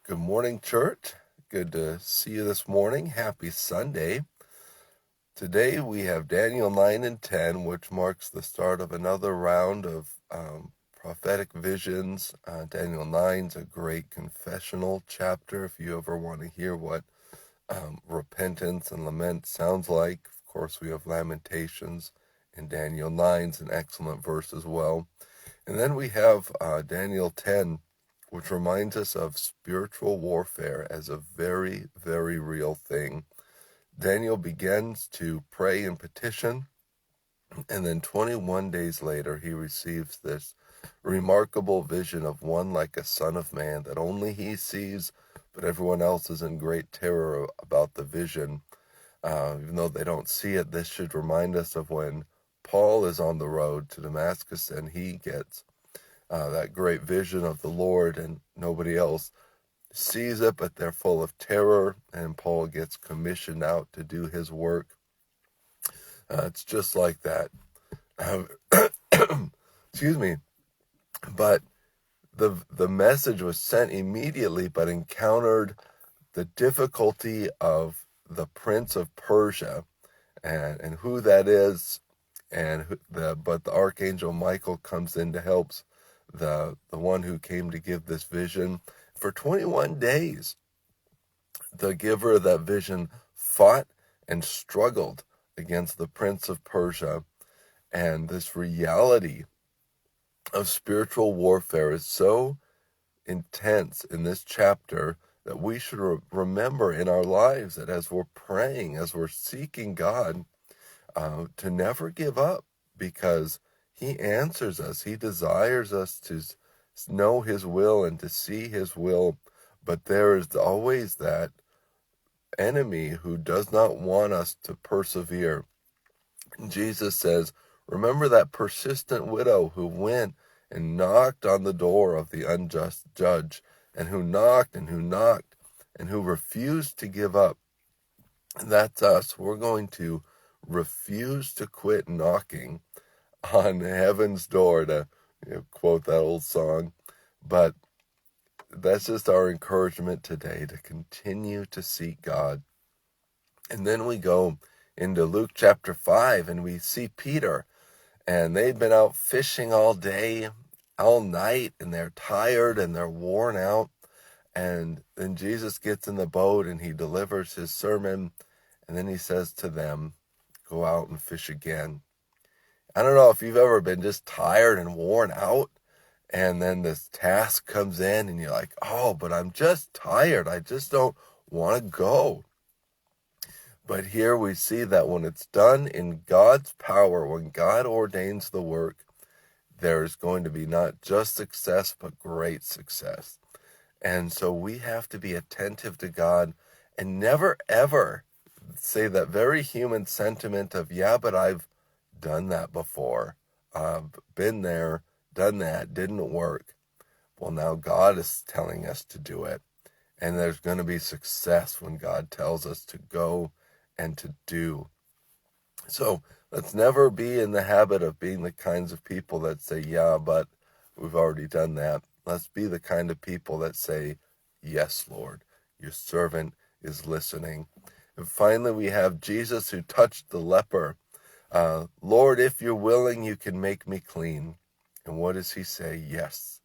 Good morning, church. Good to see you this morning. Happy Sunday. Today we have Daniel 9 and 10, which marks the start of another round of prophetic visions. Daniel 9 is a great confessional chapter if you ever want to hear what repentance and lament sounds like. Of course, we have Lamentations, and Daniel 9 is an excellent verse as well. And then we have Daniel 10, which reminds us of spiritual warfare as a very, very real thing. Daniel begins to pray and petition, and then 21 days later, he receives this remarkable vision of one like a son of man that only he sees, but everyone else is in great terror about the vision. Even though they don't see it, this should remind us of when Paul is on the road to Damascus and he gets that great vision of the Lord, and nobody else sees it, but they're full of terror, and Paul gets commissioned out to do his work. It's just like that. Excuse me. But the message was sent immediately, but encountered the difficulty of the Prince of Persia, and who that is, but the Archangel Michael comes in to help the one who came to give this vision. For 21 days, the giver of that vision fought and struggled against the Prince of Persia. And this reality of spiritual warfare is so intense in this chapter that we should remember in our lives that as we're praying, as we're seeking God, to never give up, because he answers us. He desires us to know his will and to see his will. But there is always that enemy who does not want us to persevere. And Jesus says, remember that persistent widow who went and knocked on the door of the unjust judge, and who knocked and who knocked and who refused to give up. And that's us. We're going to refuse to quit knocking on heaven's door, to quote that old song. But that's just our encouragement today, to continue to seek God. And then we go into Luke chapter 5, and we see Peter, and they've been out fishing all day, all night, and they're tired and they're worn out. And then Jesus gets in the boat and he delivers his sermon, and then he says to them, go out and fish again. I don't know if you've ever been just tired and worn out, and then this task comes in and you're like, oh, but I'm just tired. I just don't want to go. But here we see that when it's done in God's power, when God ordains the work, there's going to be not just success, but great success. And so we have to be attentive to God and never, ever say that very human sentiment of, yeah, but I've done that before. I've been there, done that, didn't work. Well, now God is telling us to do it. And there's going to be success when God tells us to go and to do. So let's never be in the habit of being the kinds of people that say, yeah, but we've already done that. Let's be the kind of people that say, yes, Lord, your servant is listening. And finally, we have Jesus who touched the leper. Lord, if you're willing, you can make me clean. And what does he say? Yes,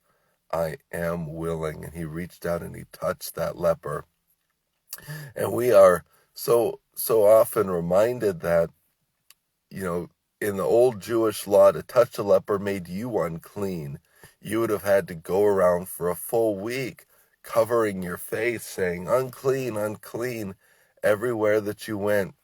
I am willing. And he reached out and he touched that leper. And we are so often reminded that, in the old Jewish law, to touch a leper made you unclean. You would have had to go around for a full week covering your face, saying, unclean, unclean, everywhere that you went.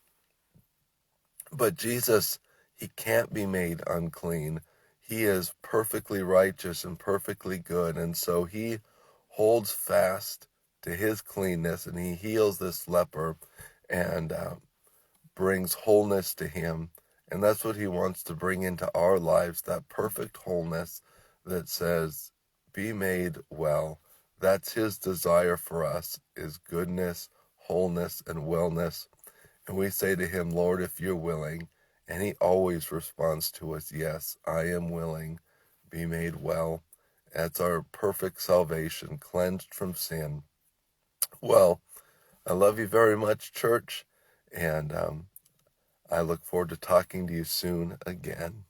But Jesus, he can't be made unclean. He is perfectly righteous and perfectly good. And so he holds fast to his cleanness, and he heals this leper and brings wholeness to him. And that's what he wants to bring into our lives, that perfect wholeness that says, be made well. That's his desire for us, is goodness, wholeness, and wellness. And we say to him, Lord, if you're willing, and he always responds to us, yes, I am willing, be made well. That's our perfect salvation, cleansed from sin. Well, I love you very much, church, and I look forward to talking to you soon again.